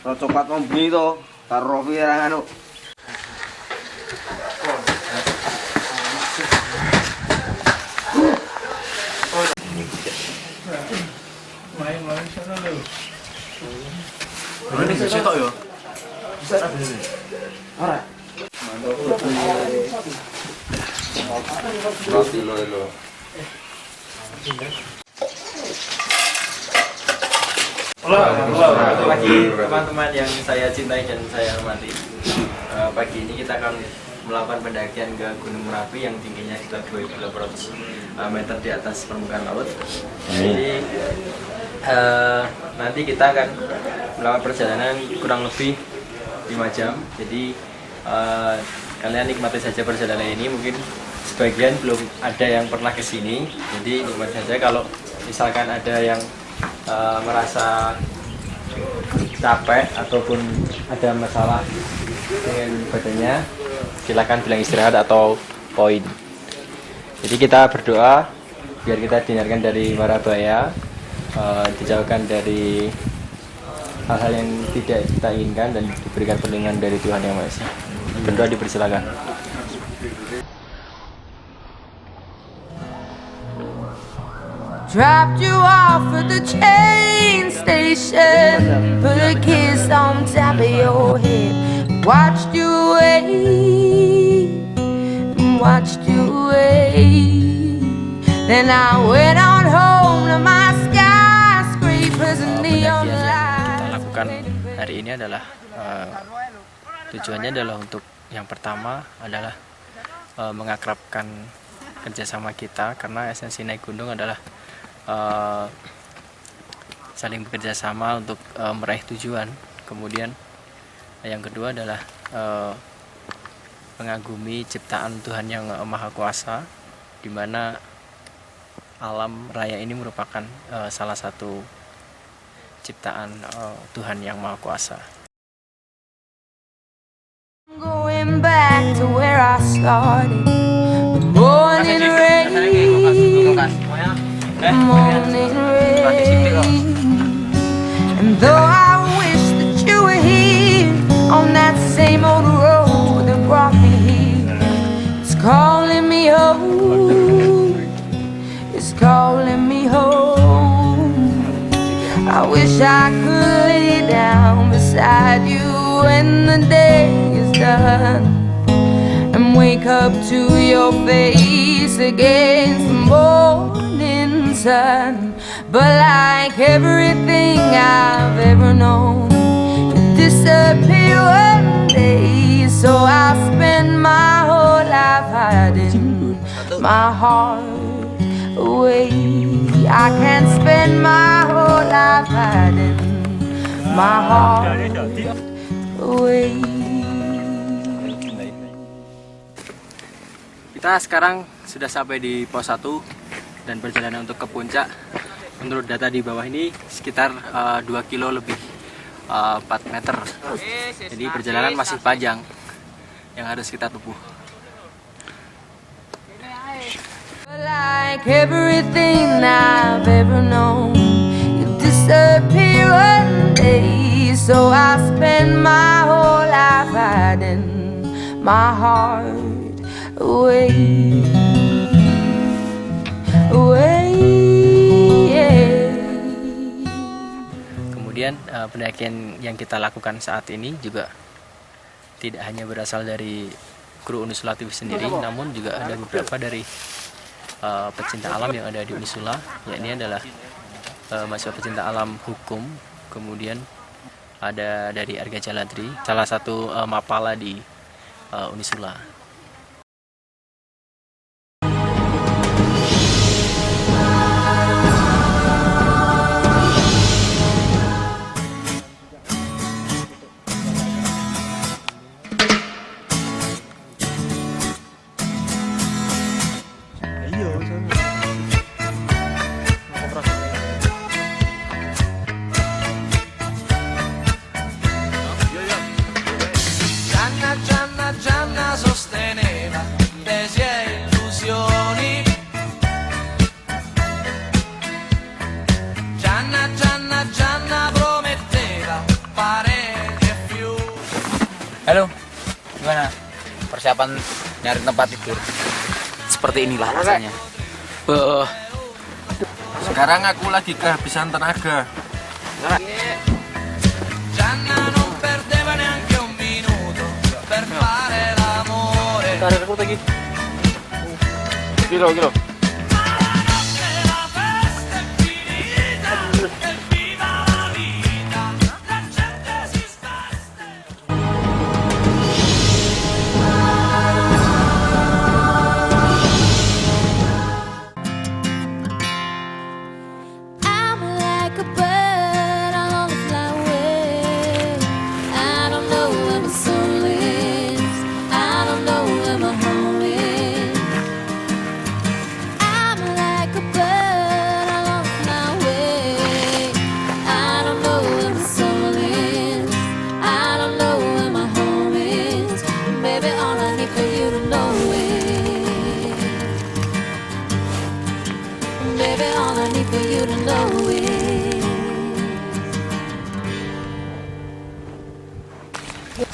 coklat mau beli to, karo Rofi yang anu. Main sana lho. Ini bisa tok yo. Bisa ra bisa. Ora. Roti lo. Halo pagi teman-teman yang saya cintai dan saya hormati. Pagi ini kita akan melakukan pendakian ke Gunung Merapi yang tingginya sekitar 2.800 meter di atas permukaan laut. Jadi nanti kita akan melakukan perjalanan kurang lebih 5 jam. Jadi kalian nikmati saja perjalanan ini. Mungkin sebagian belum ada yang pernah ke sini, jadi nikmati saja. Kalau misalkan ada yang merasa capek ataupun ada masalah dengan badannya, silakan bilang istirahat atau poin. Jadi kita berdoa biar kita dihindarkan dari mara bahaya, dijauhkan dari hal-hal yang tidak kita inginkan dan diberikan perlindungan dari Tuhan Yang Maha Esa. Berdoa dipersilakan. Dropped you off at the train station, put a kiss on top of your head, watched you away, then I went on home to my skyscrapers and neon lights. Kita lakukan hari ini adalah tujuannya adalah untuk yang pertama adalah mengakrabkan kerjasama kita, karena esensi naik gunung adalah saling bekerja sama untuk meraih tujuan. Kemudian yang kedua adalah mengagumi ciptaan Tuhan Yang Maha Kuasa, di mana alam raya ini merupakan salah satu ciptaan Tuhan Yang Maha Kuasa. Going back to where I started, the morning rain, and though I wish that you were here on that same old road that brought me here, it's calling me home, it's calling me home. I wish I could lay down beside you when the day is done and wake up to your face against the morning sun. But like everything I've ever known, you disappear one day, so I'll spend my whole life hiding my heart away. I can't spend my whole life hiding my heart away. Kita sekarang sudah sampai di pos 1 dan perjalanan untuk ke puncak menurut data di bawah ini sekitar 2 kilo lebih 4 meter. Jadi perjalanan masih panjang yang harus kita tempuh. Like everything I've ever known, you disappear one day, so I spend my whole life hiding my heart away, away, yeah. Kemudian pendakian yang kita lakukan saat ini juga tidak hanya berasal dari kru Unisula TV sendiri, namun juga ada beberapa dari pecinta alam yang ada di Unisula, yakni adalah mahasiswa pecinta alam hukum, kemudian ada dari Arga Jaladri, salah satu mapala di Unisula. Gianna, Gianna, Gianna, sostenere persiapan nyari tempat tidur. Seperti inilah rasanya. Sekarang aku lagi kehabisan tenaga. Tarik aku lagi. Kilo.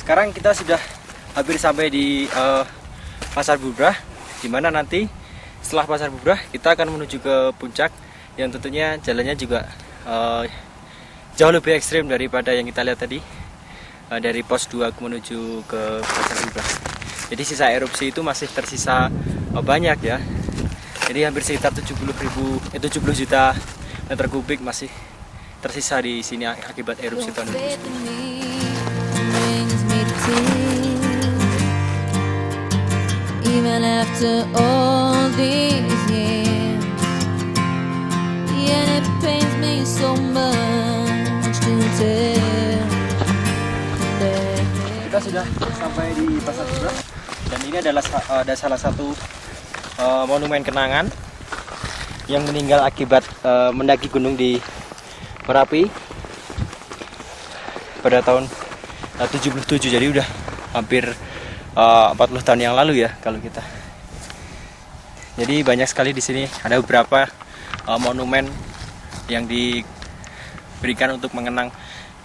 Sekarang kita sudah hampir sampai di Pasar Bubrah, di mana nanti setelah Pasar Bubrah kita akan menuju ke puncak yang tentunya jalannya juga jauh lebih ekstrim daripada yang kita lihat tadi dari pos 2 menuju ke Pasar Bubrah. Jadi sisa erupsi itu masih tersisa banyak ya. Jadi hampir sekitar 70 juta meter kubik masih tersisa di sini akibat erupsi tahun ini. Even after all these years, yeah, it pains me so much to tell. Kita sudah sampai di Pasar Bubrah dan ini adalah salah satu monumen kenangan yang meninggal akibat mendaki gunung di Merapi pada tahun 77, jadi udah hampir 40 tahun yang lalu ya kalau kita. Jadi banyak sekali di sini ada beberapa monumen yang diberikan untuk mengenang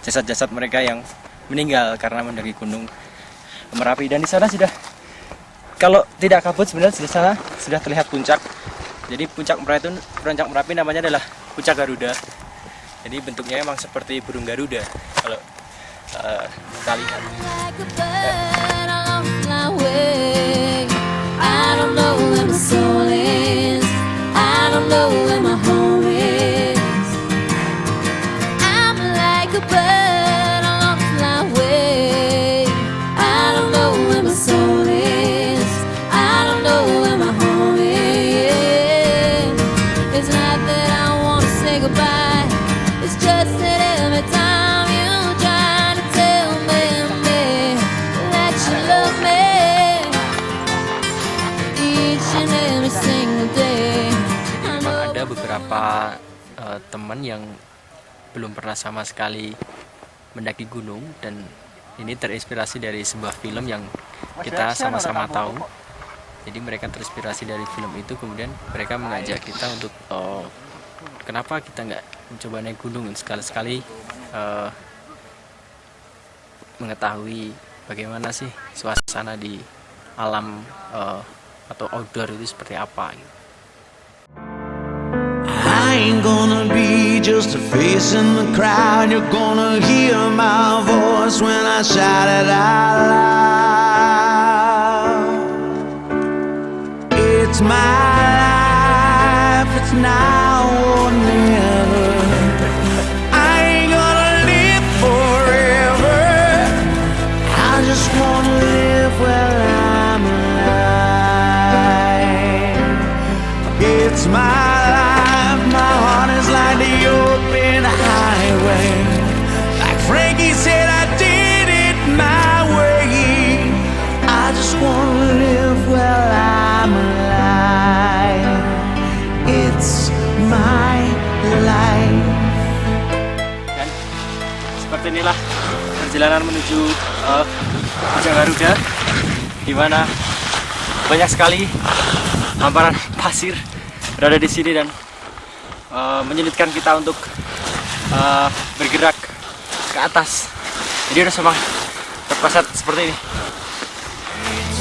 jasad-jasad mereka yang meninggal karena mendaki gunung Merapi. Dan di sana sudah, kalau tidak kabut sebenarnya di sana sudah terlihat puncak. Jadi puncak Merapi namanya adalah Puncak Garuda. Jadi bentuknya memang seperti burung Garuda kalau kita lihat. I don't know where my soul is. I don't know where my home is. I'm like a bird on a fly away. I don't know where my soul is. I don't know where my home is. It's not that I want to say goodbye. It's just that every time you try to tell me that you love me, each and every single day. Memang ada beberapa teman yang belum pernah sama sekali mendaki gunung, dan ini terinspirasi dari sebuah film yang kita sama-sama tahu. Jadi mereka terinspirasi dari film itu, kemudian mereka mengajak kita untuk kenapa kita nggak mencoba naik gunung sekali-sekali mengetahui bagaimana sih suasana di alam atau outdoor itu seperti apa gitu. I ain't gonna be just a face in the crowd. You're gonna hear my voice when I shout it out loud. It's my life, it's now or never. I ain't gonna live forever. I just wanna live while I'm alive. It's my life, my heart is like the open highway. Like Frankie said, I did it my way. I just wanna live while I'm alive. It's my life. Dan seperti inilah perjalanan menuju Puncak Garuda, di mana banyak sekali hamparan pasir berada di sini dan menyulitkan kita untuk bergerak ke atas. Jadi udah semang terpasat seperti ini.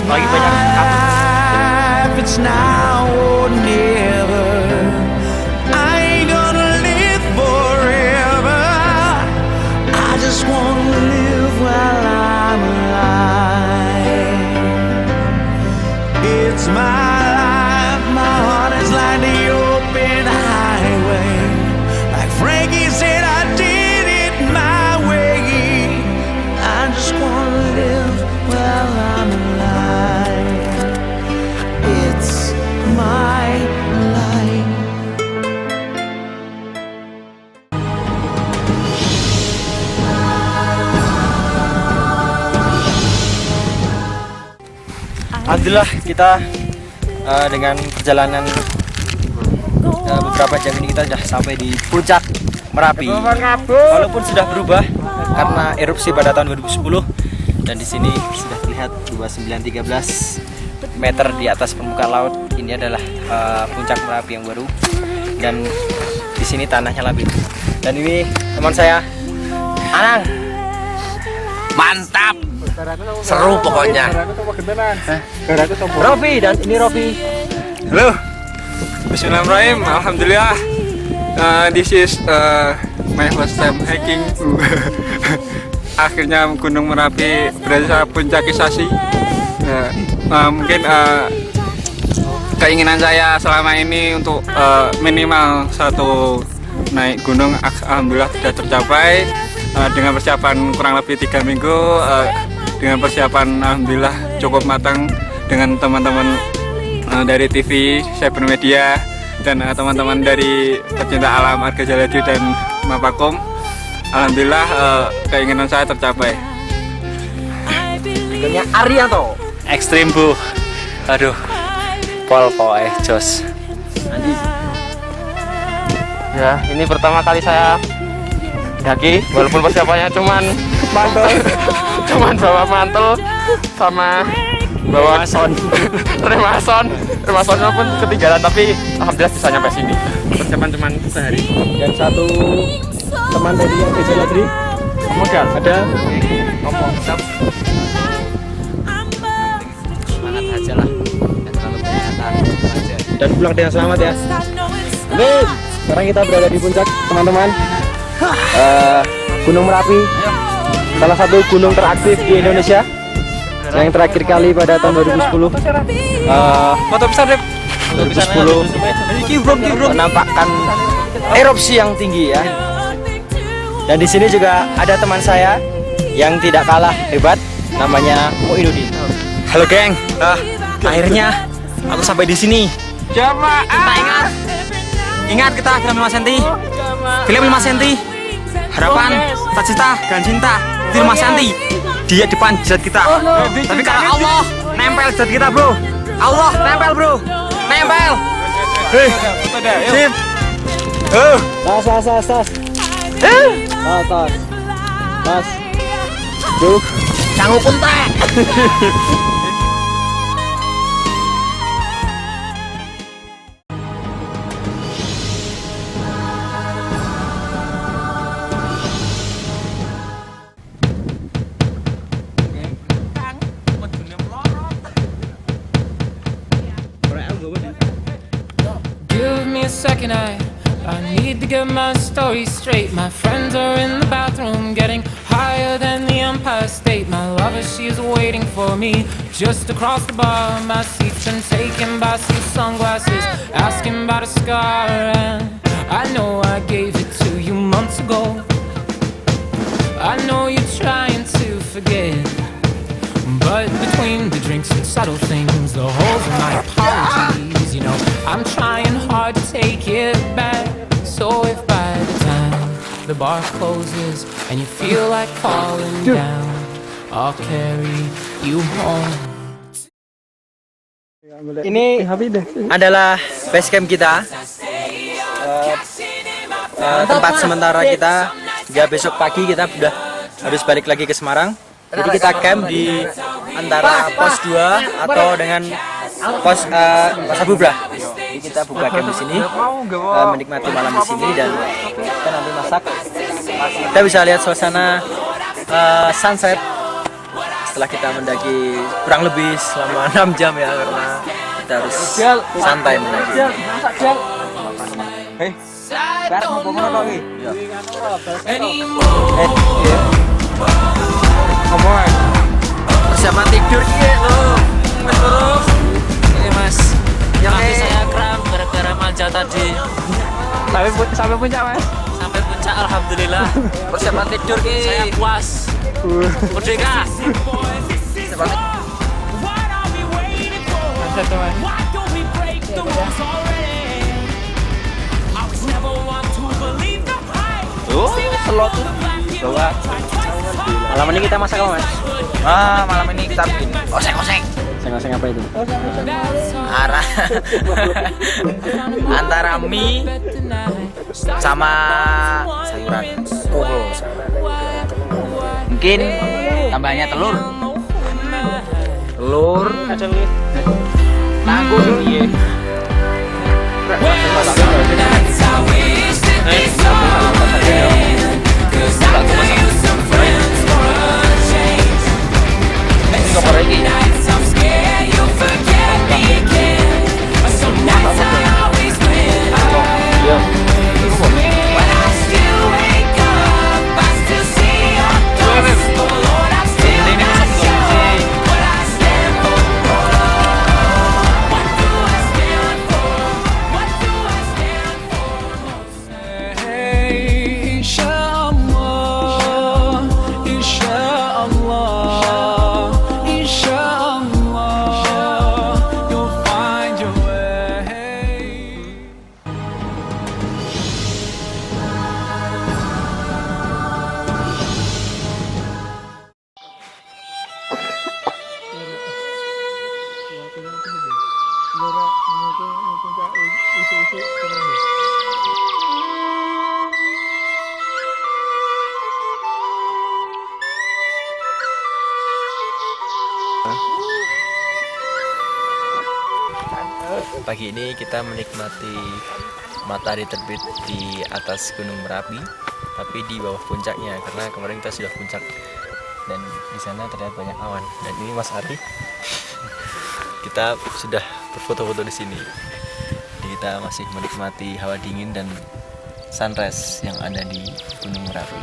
lagi banyak kabut. It's now or never. I ain't gonna live forever. I just wanna live while I'm alive. It's my life, my heart is like the open highway. Like Frankie said, I did it my way. I just wanna live while I'm alive. It's my life. Alhamdulillah kita dengan perjalanan beberapa jam ini kita sudah sampai di puncak Merapi. Walaupun sudah berubah karena erupsi pada tahun 2010 dan di sini sudah terlihat 2913 meter di atas permukaan laut. Ini adalah puncak Merapi yang baru dan di sini tanahnya labil. Dan ini teman saya Anang. Mantap. Seru pokoknya. Rofi dan ini Rofi. Halo. Bismillahirrahmanirrahim. Alhamdulillah. This is my first time hiking. Akhirnya Gunung Merapi berada puncak Kisasi. Mungkin keinginan saya selama ini untuk minimal satu naik gunung, alhamdulillah sudah tercapai dengan persiapan kurang lebih 3 minggu. Dengan persiapan alhamdulillah cukup matang dengan teman-teman dari TV, Cyber Media dan teman-teman dari pecinta alam Arga Jaladi dan Mapakum. Alhamdulillah keinginan saya tercapai. Ini Arianto. Ekstrim bu. Aduh. Pol jos. Andi. Ya, ini pertama kali saya daki, walaupun persiapannya cuman mantel, cuman bawa mantel sama bawa remasonnya pun ketinggalan, tapi alhamdulillah bisa nyampe sini. Persiapan cuman sehari. Dan satu teman dari yang Arga Jaladi. Kemudian ada Ngomong. semangat aja lah, jangan terlalu kelihatan aja. Dan pulang dengan selamat ya. Amin. Sekarang kita berada di puncak teman-teman. Gunung Merapi, salah satu gunung teraktif di Indonesia. Yang terakhir kali pada tahun 2010. Foto besar deh. 2010 menampakkan erupsi yang tinggi ya. Dan di sini juga ada teman saya yang tidak kalah hebat, namanya Muinuddin. Halo geng, akhirnya aku sampai di sini. Jamaah. Ingat kita film 5 cm. Film 5 cm. Harapan, cita-cita, dan cinta. Itu 5 cm. Dia depan jidat kita. Tapi kalau Allah nempel jidat kita, bro. Allah nempel, bro. Nempel. Hei. Sip. Tas. Duk. Canggu kuntek. Give me a second, I need to get my story straight. My friends are in the bathroom getting higher than the Empire State. My lover, she's waiting for me just across the bar. My seat's been taken by some sunglasses, asking about a scar. And I know I gave it to you months ago. I know you're trying to forget, but between the drinks and subtle things, the holes in my apologies, you know, I'm trying hard to take it back. So if by the time the bar closes and you feel like falling down, I'll carry you home. Ini adalah base camp kita, tempat sementara kita. Hingga besok pagi kita sudah harus balik lagi ke Semarang. Jadi kita camp di antara pos 2 atau dengan pos Abu Brah. Jadi kita buka camp di sini, menikmati malam di sini dan kita nanti masak. Kita bisa lihat suasana sunset setelah kita mendaki kurang lebih selama 6 jam ya, karena kita harus santai mendaki. Persiapan tidur lo, Mas Bro. Mas. Kaki saya kram gara-gara manja tadi. Sampai puncak Mas. Sampai puncak alhamdulillah. Persiapan tidur Saya puas. Merdeka. Slot bawa. Malam ini kita masak apa, Mas? Malam ini kita bikin oseng-oseng. Oseng-oseng apa itu? Arah antara mie sama sayuran. Mungkin tambahnya telur. Tanggung iya. Pagi ini kita menikmati matahari terbit di atas Gunung Merapi, tapi di bawah puncaknya karena kemarin kita sudah puncak dan di sana terlihat banyak awan. Dan ini Mas Ari, kita sudah berfoto-foto di sini. Jadi kita masih menikmati hawa dingin dan sunrise yang ada di Gunung Merapi.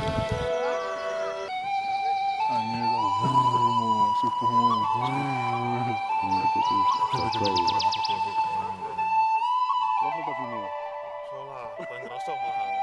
Soalnya paling kerasa mahal.